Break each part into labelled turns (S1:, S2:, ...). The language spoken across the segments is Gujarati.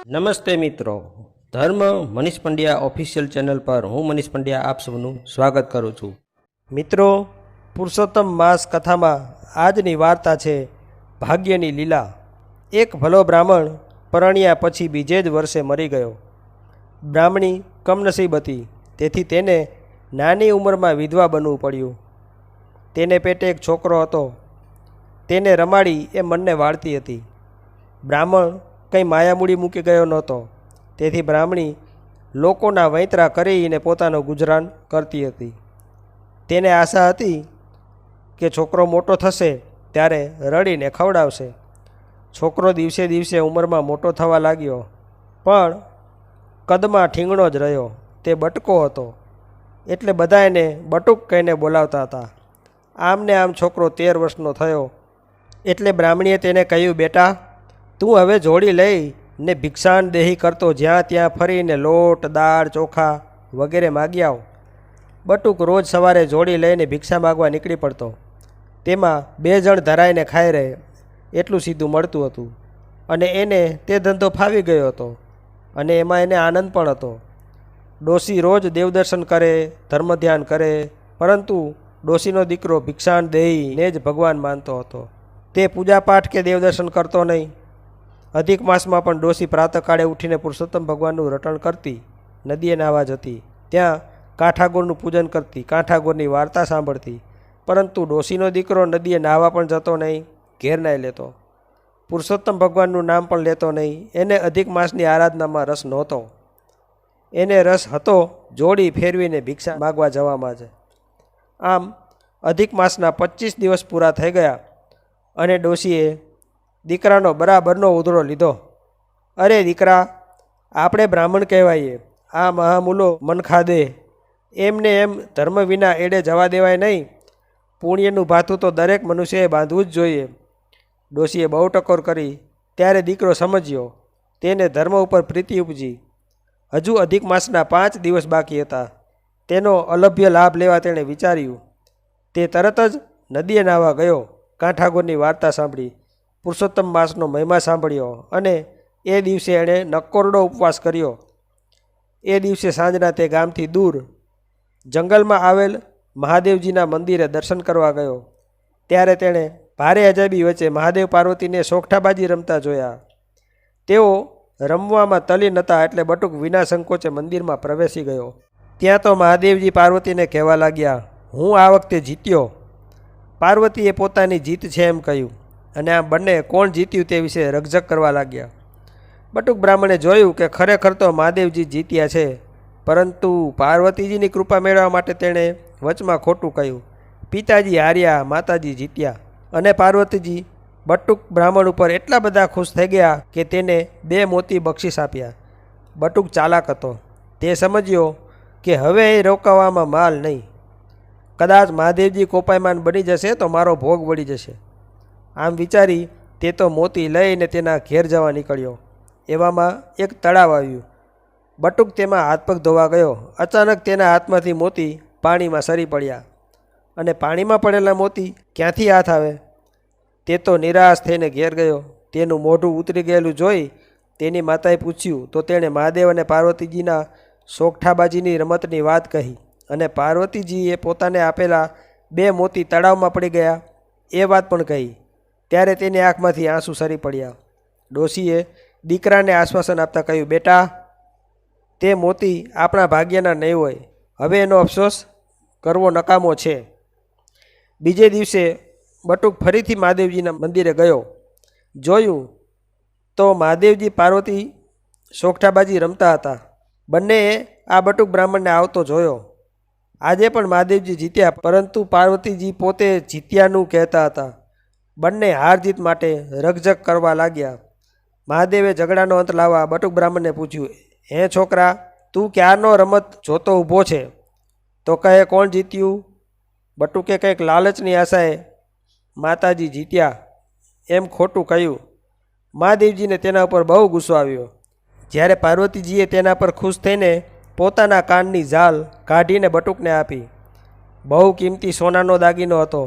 S1: નમસ્તે મિત્રો, ધર્મ મનીષ પંડ્યા ઓફિશિયલ ચેનલ પર હું મનીષ પંડ્યા આપ સૌનું સ્વાગત કરું છું. મિત્રો, પુરુષોત્તમ માસ કથામાં આજની વાર્તા છે ભાગ્યની લીલા. એક ભલો બ્રાહ્મણ પરણ્યા પછી બીજે જ વર્ષે મરી ગયો. બ્રાહ્મણી કમનસીબ હતી, તેથી તેને નાની ઉંમરમાં વિધવા બનવું પડ્યું. તેને પેટે એક છોકરો હતો. તેને રમાડી એ મનને વાળતી હતી. બ્રાહ્મણ કંઈ માયામૂડી મૂકી ગયો નહોતો, તેથી બ્રાહ્મણી લોકોના વૈતરા કરીને પોતાનું ગુજરાન કરતી હતી. તેને આશા હતી કે છોકરો મોટો થશે ત્યારે રડીને ખવડાવશે. છોકરો દિવસે દિવસે ઉંમરમાં મોટો થવા લાગ્યો, પણ કદમાં ઠીંગણો જ રહ્યો. તે બટકો હતો, એટલે બધા એને બટુક કહીને બોલાવતા હતા. આમને આમ છોકરો 13 વર્ષનો થયો એટલે બ્રાહ્મણીએ તેને કહ્યું, બેટા, તું હવે જોડી લઈ ને ભિક્ષાન દેહી કરતો જ્યાં ત્યાં ફરીને લોટ, દાળ, ચોખા વગેરે માગી આવ. બટુક રોજ સવારે જોડી લઈને ભિક્ષા માગવા નીકળી પડતો. તેમાં 2 જણ ધરાઈને ખાઈ રહે એટલું સીધું મળતું હતું, અને એને તે ધંધો ફાવી ગયો હતો, અને એમાં એને આનંદ પણ હતો. ડોશી રોજ દેવદર્શન કરે, ધર્મ ધ્યાન કરે, પરંતુ ડોશીનો દીકરો ભિક્ષાન દેહીને જ ભગવાન માનતો હતો. તે પૂજાપાઠ કે દેવદર્શન કરતો નહીં. અધિક માસમાં પણ ડોશી પ્રાતઃકાળે ઉઠીને પુરુષોત્તમ ભગવાનનું રટણ કરતી, નદીએ નાહવા જતી, ત્યાં કાંઠાગોરનું પૂજન કરતી, કાંઠાગોરની વાર્તા સાંભળતી. પરંતુ ડોશીનો દીકરો નદીએ નાહવા પણ જતો નહીં, ઘેર નાહી લેતો. પુરુષોત્તમ ભગવાનનું નામ પણ લેતો નહીં. એને અધિક માસની આરાધનામાં રસ નહોતો. એને રસ હતો જોડી ફેરવીને ભિક્ષા માગવા જવામાં જ. આમ અધિક માસના 25 દિવસ પૂરા થઈ ગયા અને ડોશીએ દીકરાનો બરાબરનો ઉધડો લીધો. અરે દીકરા, આપણે બ્રાહ્મણ કહેવાઈએ, આ મહામૂલો મનખા દે. એમને એમ ધર્મ વિના એડે જવા દેવાય નહીં. પુણ્યનું ભાથું તો દરેક મનુષ્યએ બાંધવું જ જોઈએ. ડોશીએ બહુ ટકોર કરી. ત્યારે દીકરો સમજ્યો. તેને ધર્મ ઉપર પ્રીતિ ઉપજી. હજુ અધિક માસના 5 દિવસ બાકી હતા. તેનો અલભ્ય લાભ લેવા તેણે વિચાર્યું. તે તરત જ નદીએ નાહવા ગયો, કાંઠાગોરની વાર્તા સાંભળી, પુરુષોત્તમ માસનો મહિમા સાંભળ્યો, અને એ દિવસે એણે નક્કોરડો ઉપવાસ કર્યો. એ દિવસે સાંજના તે ગામથી દૂર જંગલમાં આવેલ મહાદેવજીના મંદિરે દર્શન કરવા ગયો. ત્યારે તેણે ભારે અજાયબી વચ્ચે મહાદેવ પાર્વતીને સોગઠાબાજી રમતા જોયા. તેઓ રમવામાં તલ્લીન હતા, એટલે બટુક વિના સંકોચે મંદિરમાં પ્રવેશી ગયો. ત્યાં તો મહાદેવજી પાર્વતીને કહેવા લાગ્યા, હું આ વખતે જીત્યો. પાર્વતીએ પોતાની જીત છે એમ કહ્યું, અને આ બંને કોણ જીત્યું તે વિશે રકઝક કરવા લાગ્યા. બટુક બ્રાહ્મણે જોયું કે ખરેખર તો મહાદેવજી જીત્યા છે, પરંતુ પાર્વતીજીની કૃપા મેળવવા માટે તેણે વચમાં ખોટું કહ્યું. પિતાજી હાર્યા, માતાજી જીત્યા. અને પાર્વતીજી બટુક બ્રાહ્મણ ઉપર એટલા બધા ખુશ થઈ ગયા કે તેને 2 મોતી બક્ષિસ આપ્યા. બટુક ચાલાક હતો. તે સમજ્યો કે હવે એ રોકાવામાં માલ નહીં. કદાચ મહાદેવજી કોપાયમાન બની જશે તો મારો ભોગ વળી જશે. આમ વિચારી તે તો મોતી લઈને તેના ઘેર જવા નીકળ્યો. એવામાં એક તળાવ આવ્યું. બટુક તેમાં હાથ પગ ધોવા ગયો. અચાનક તેના હાથમાંથી મોતી પાણીમાં સરી પડ્યા, અને પાણીમાં પડેલા મોતી ક્યાંથી હાથ આવે? તે તો નિરાશ થઈને ઘેર ગયો. તેનું મોઢું ઉતરી ગયેલું જોઈ તેની માતાએ પૂછ્યું તો તેણે મહાદેવ અને પાર્વતીજીના સોગઠાબાજીની રમતની વાત કહી, અને પાર્વતીજીએ પોતાને આપેલા 2 મોતી તળાવમાં પડી ગયા એ વાત પણ કહી. ત્યારે તેની આંખમાંથી આંસુ સરી પડ્યા. ડોશીએ દીકરાને આશ્વાસન આપતા કહ્યું, બેટા, તે મોતી આપણા ભાગ્યના નહીં હોય. હવે એનો અફસોસ કરવો નકામો છે. બીજે દિવસે બટુક ફરીથી મહાદેવજીના મંદિરે ગયો. જોયું તો મહાદેવજી પાર્વતી સોગઠાબાજી રમતા હતા. બંનેએ આ બટુક બ્રાહ્મણને આવતો જોયો. આજે પણ મહાદેવજી જીત્યા, પરંતુ પાર્વતીજી પોતે જીત્યાનું કહેતા હતા. બંને હાર જીત માટે રકઝક કરવા લાગ્યા. મહાદેવે ઝઘડાનો અંત લાવવા બટુક બ્રાહ્મણને પૂછ્યું, હે છોકરા, તું ક્યારનો રમત જોતો ઊભો છે, તો કહે કોણ જીત્યું? બટુકે કંઈક લાલચની આશાએ માતાજી જીત્યા એમ ખોટું કહ્યું. મહાદેવજીને તેના ઉપર બહુ ગુસ્સો આવ્યો. જ્યારે પાર્વતીજીએ તેના પર ખુશ થઈને પોતાના કાનની ઝાલ કાઢીને બટુકને આપી. બહુ કિંમતી સોનાનો દાગીનો હતો.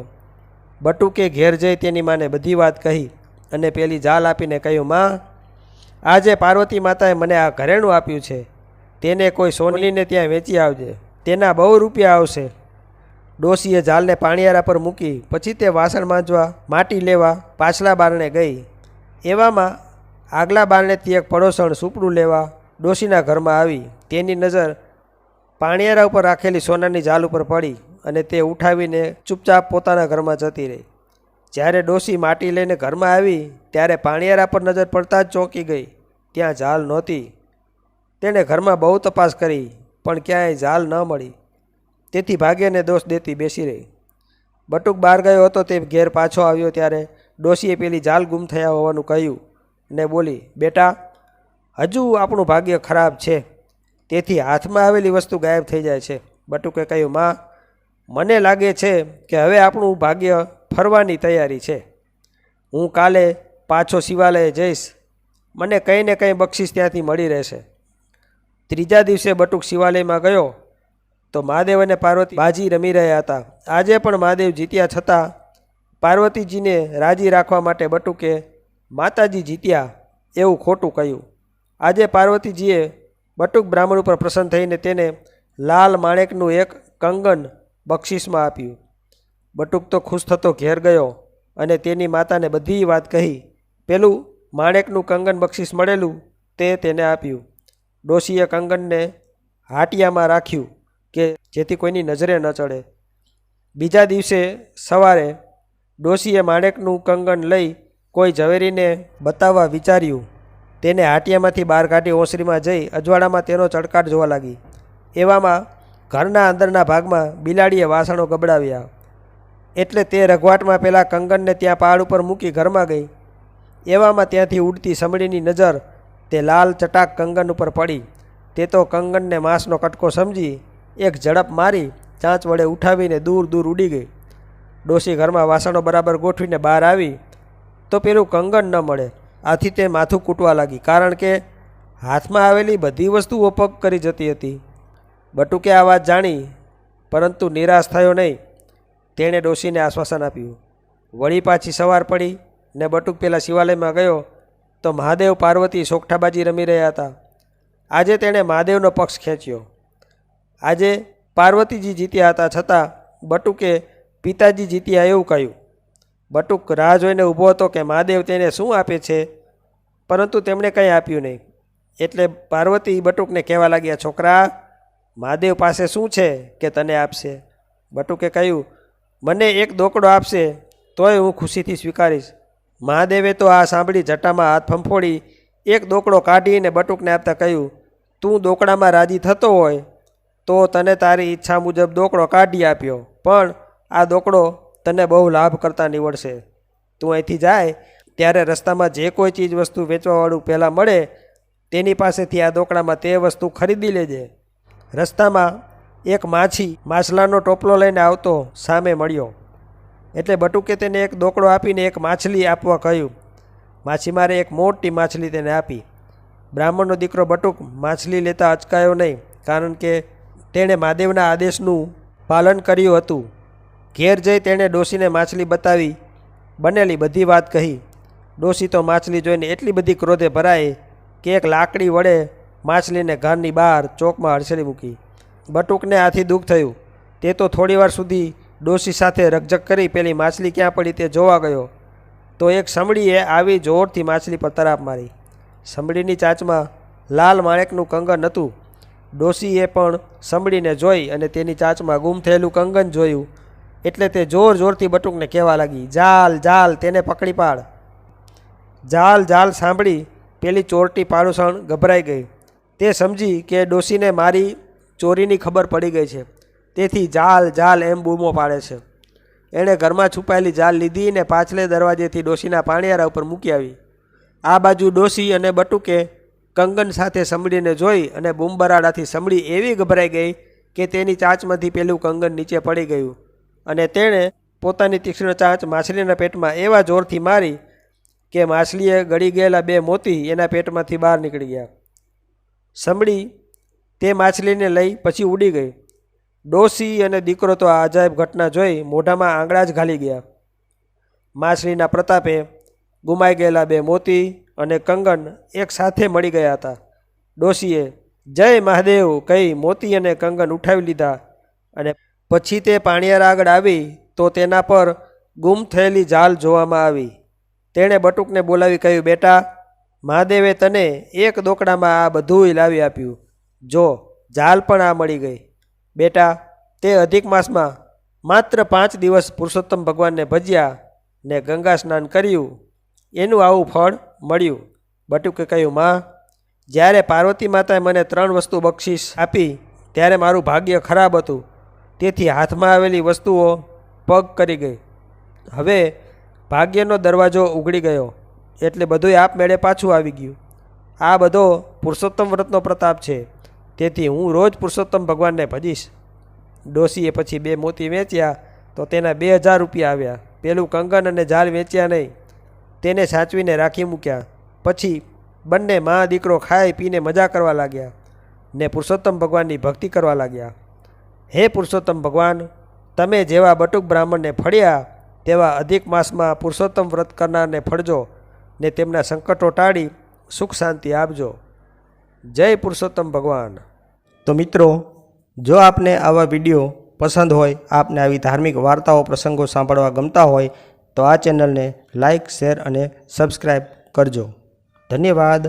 S1: બટુકે ઘેર જઈ તેની માને બધી વાત કહી, અને પેલી ઝાલ આપીને કહ્યું, માં, આજે પાર્વતી માતાએ મને આ ઘરેણું આપ્યું છે, તેને કોઈ સોનીને ત્યાં વેચી આવજે, તેના બહુ રૂપિયા આવશે. ડોશીએ ઝાલને પાણીયારા પર મૂકી પછી તે વાસણ માંજવા માટી લેવા પાછલા બારણે ગઈ. એવામાં આગલા બારણેથી એક પડોસણ સૂપડું લેવા ડોશીના ઘરમાં આવી. તેની નજર પાણીયારા ઉપર રાખેલી સોનાની ઝાલ ઉપર પડી અને તે ઉઠાવીને ચૂપચાપ પોતાના ઘરમાં જતી રહી. જ્યારે ડોશી માટી લઈને ઘરમાં આવી ત્યારે પાણીયારા પર નજર પડતા જ ચોંકી ગઈ. ત્યાં ઝાલ નહોતી. તેણે ઘરમાં બહુ તપાસ કરી પણ ક્યાંય ઝાલ ન મળી. તેથી ભાગ્યને દોષ દેતી બેસી રહી. બટુક બહાર ગયો હતો તે ઘેર પાછો આવ્યો ત્યારે ડોશીએ પેલી ઝાલ ગુમ થયા હોવાનું કહ્યું ને બોલી, બેટા, હજુ આપણું ભાગ્ય ખરાબ છે, તેથી હાથમાં આવેલી વસ્તુ ગાયબ થઈ જાય છે. બટુકે કહ્યું, માં, મને લાગે છે કે હવે આપણું ભાગ્ય ફરવાની તૈયારી છે. હું કાલે પાછો શિવાલયે જઈશ, મને કંઈ ને કંઈ બક્ષિસ ત્યાંથી મળી રહેશે. ત્રીજા દિવસે બટુક શિવાલયમાં ગયો તો મહાદેવ અને પાર્વતી બાજી રમી રહ્યા હતા. આજે પણ મહાદેવ જીત્યા છતાં પાર્વતીજીને રાજી રાખવા માટે બટુકે માતાજી જીત્યા એવું ખોટું કહ્યું. આજે પાર્વતીજીએ બટુક બ્રાહ્મણ ઉપર પ્રસન્ન થઈને તેને લાલ માણેકનું એક કંગન બક્ષિસમાં આપ્યું. બટુક તો ખુશ થતો ઘેર ગયો અને તેની માતાને બધી વાત કહી. પેલું માણેકનું કંગન બક્ષિસ મળેલું તે તેને આપ્યું. ડોશીએ કંગનને હાટિયામાં રાખ્યું કે જેથી કોઈની નજરે ન ચડે. બીજા દિવસે સવારે ડોશીએ માણેકનું કંગન લઈ કોઈ ઝવેરીને બતાવવા વિચાર્યું. તેને હાટિયામાંથી બહાર કાઢી ઓસરીમાં જઈ અજવાળામાં તેનો ચડકાટ જોવા લાગી. એવામાં ઘરના અંદરના ભાગમાં બિલાડીએ વાસણો ગબડાવ્યા. એટલે તે રઘવાટમાં પેલા કંગનને ત્યાં પહાડ ઉપર મૂકી ઘરમાં ગઈ. એવામાં ત્યાંથી ઉડતી સમડીની નજર તે લાલ ચટાક કંગન ઉપર પડી. તે તો કંગનને માંસનો કટકો સમજી એક ઝડપ મારી ચાંચ વડે ઉઠાવીને દૂર દૂર ઉડી ગઈ. ડોશી ઘરમાં વાસણો બરાબર ગોઠવીને બહાર આવી તો પેલું કંગન ન મળે. આથી તે માથું કૂટવા લાગી, કારણ કે હાથમાં આવેલી બધી વસ્તુઓ પગ કરી જતી હતી. બટુકે આ વાત જાણી પરંતુ નિરાશ થયો નહીં. તેણે ડોશીને આશ્વાસન આપ્યું. વળી પાછી સવાર પડી ને બટુક પેલા શિવાલયમાં ગયો તો મહાદેવ પાર્વતી સોગઠાબાજી રમી રહ્યા હતા. આજે તેણે મહાદેવનો પક્ષ ખેંચ્યો. આજે પાર્વતીજી જીત્યા હતા છતાં બટુકે પિતાજી જીત્યા એવું કહ્યું. બટુક રાહ જોઈને ઊભો હતો કે મહાદેવ તેને શું આપે છે, પરંતુ તેમણે કંઈ આપ્યું નહીં. એટલે પાર્વતી બટુકને કહેવા લાગ્યા, છોકરા, મહાદેવ પાસે શું છે કે તને આપશે? બટુકે કહ્યું, મને એક દોકડો આપશે તોય હું ખુશીથી સ્વીકારીશ. મહાદેવે તો આ સાંભળી જટામાં હાથ ફંફોડી એક દોકડો કાઢીને બટુકને આપતા કહ્યું, તું દોકડામાં રાજી થતો હોય તો તને તારી ઈચ્છા મુજબ દોકડો કાઢી આપ્યો, પણ આ દોકડો તને બહુ લાભ કરતા નીવડશે. તું અહીંથી જાય ત્યારે રસ્તામાં જે કોઈ ચીજ વસ્તુ વેચવાવાળું પહેલાં મળે તેની પાસેથી આ દોકડામાં તે વસ્તુ ખરીદી લેજે. રસ્તામાં એક માછી માછલાનો ટોપલો લઈને આવતો સામે મળ્યો. એટલે બટુકે તેને એક દોકડો આપીને એક માછલી આપવા કહ્યું. માછીમારે એક મોટી માછલી તેને આપી. બ્રાહ્મણનો દીકરો બટુક માછલી લેતા અચકાયો નહીં, કારણ કે તેણે મહાદેવના આદેશનું પાલન કર્યું હતું. ઘેર જઈ તેણે ડોશીને માછલી બતાવી બનેલી બધી વાત કહી. ડોશી તો માછલી જોઈને એટલી બધી ક્રોધે ભરાઈ કે એક લાકડી વડે માછલીને ઘરની બહાર ચોકમાં હડસેલી મૂકી. બટુકને આથી દુઃખ થયું. તે તો થોડીવાર સુધી ડોશી સાથે રકઝક કરી પેલી માછલી ક્યાં પડી તે જોવા ગયો તો એક સમડીએ આવી જોરથી માછલી પર તરાપ મારી. સમડીની ચાંચમાં લાલ માણેકનું કંગન હતું. ડોશીએ પણ સમડીને જોઈ અને તેની ચાંચમાં ગુમ થયેલું કંગન જોયું. એટલે તે જોર જોરથી બટુકને કહેવા લાગી, જાલ જાલ, તેને પકડી પાડ. જાલ જાલ સાંભળી પેલી ચોરટી પાડોશણ ગભરાઈ ગઈ. તે સમજી કે ડોશીને મારી ચોરીની ખબર પડી ગઈ છે, તેથી જાલ જાલ એમ બૂમો પાડે છે. એણે ઘરમાં છુપાયેલી જાલ લીધી ને પાછલે દરવાજેથી ડોશીના પાણીયારા ઉપર મૂકી આવી. આ બાજુ ડોશી અને બટુકે કંગન સાથે સમડીને જોઈ અને બૂમબરાડાથી સમડી એવી ગભરાઈ ગઈ કે તેની ચાંચમાંથી પેલું કંગન નીચે પડી ગયું અને તેણે પોતાની તીક્ષ્ણ ચાંચ માછલીના પેટમાં એવા જોરથી મારી કે માછલીએ ગળી ગયેલા 2 મોતી એના પેટમાંથી બહાર નીકળી ગયા. સમડી તે માછલીને લઈ પછી ઉડી ગઈ. ડોશી અને દીકરો તો આ અજાયબ ઘટના જોઈ મોઢામાં આંગળા જ ઘાલી ગયા. માછલીના પ્રતાપે ગુમાઈ ગયેલા 2 મોતી અને કંગન એક સાથે મળી ગયા હતા. ડોશીએ જય મહાદેવ કહી મોતી અને કંગન ઉઠાવી લીધા અને પછી તે પાણીયાર આગળ આવી તો તેના પર ગુમ થયેલી જાલ જોવામાં આવી. તેણે બટુકને બોલાવી કહ્યું, બેટા, મહાદેવે તને એક દોકડામાં આ બધુંય લાવી આપ્યું. જો જાલ પણ આ મળી ગઈ. બેટા, તે અધિક માસમાં માત્ર 5 દિવસ પુરુષોત્તમ ભગવાનને ભજ્યા ને ગંગા સ્નાન કર્યું, એનું આવું ફળ મળ્યું. બટુકે કહ્યું, માં, જ્યારે પાર્વતી માતાએ મને 3 વસ્તુ બક્ષિસ આપી ત્યારે મારું ભાગ્ય ખરાબ હતું, તેથી હાથમાં આવેલી વસ્તુઓ પગ કરી ગઈ. હવે ભાગ્યનો દરવાજો ઉઘડી ગયો એટલે બધુંય આપમેળે પાછું આવી ગયું. આ બધો પુરુષોત્તમ વ્રતનો પ્રતાપ છે, તેથી હું રોજ પુરુષોત્તમ ભગવાનને ભજીશ. ડોશીએ પછી 2 મોતી વેચ્યા તો તેના 2000 રૂપિયા આવ્યા. પેલું કંગન અને જાલ વેચ્યા નહીં, તેને સાચવીને રાખી મૂક્યા. પછી બંને મા દીકરો ખાઈ પીને મજા કરવા લાગ્યા ને પુરુષોત્તમ ભગવાનની ભક્તિ કરવા લાગ્યા. હે પુરુષોત્તમ ભગવાન, તમે જેવા બટુક બ્રાહ્મણને ફળ્યા તેવા અધિક માસમાં પુરુષોત્તમ વ્રત કરનારને ફળજો ને તેમના સંકટો ટાળી સુખ શાંતિ આપજો. જય પુરુષોત્તમ ભગવાન. તો મિત્રો, જો આપને આવા વિડીયો પસંદ હોય, આપને આવી ધાર્મિક વાર્તાઓ પ્રસંગો સાંભળવા ગમતા હોય તો આ ચેનલને લાઇક, શેર અને સબસ્ક્રાઈબ કરજો. ધન્યવાદ.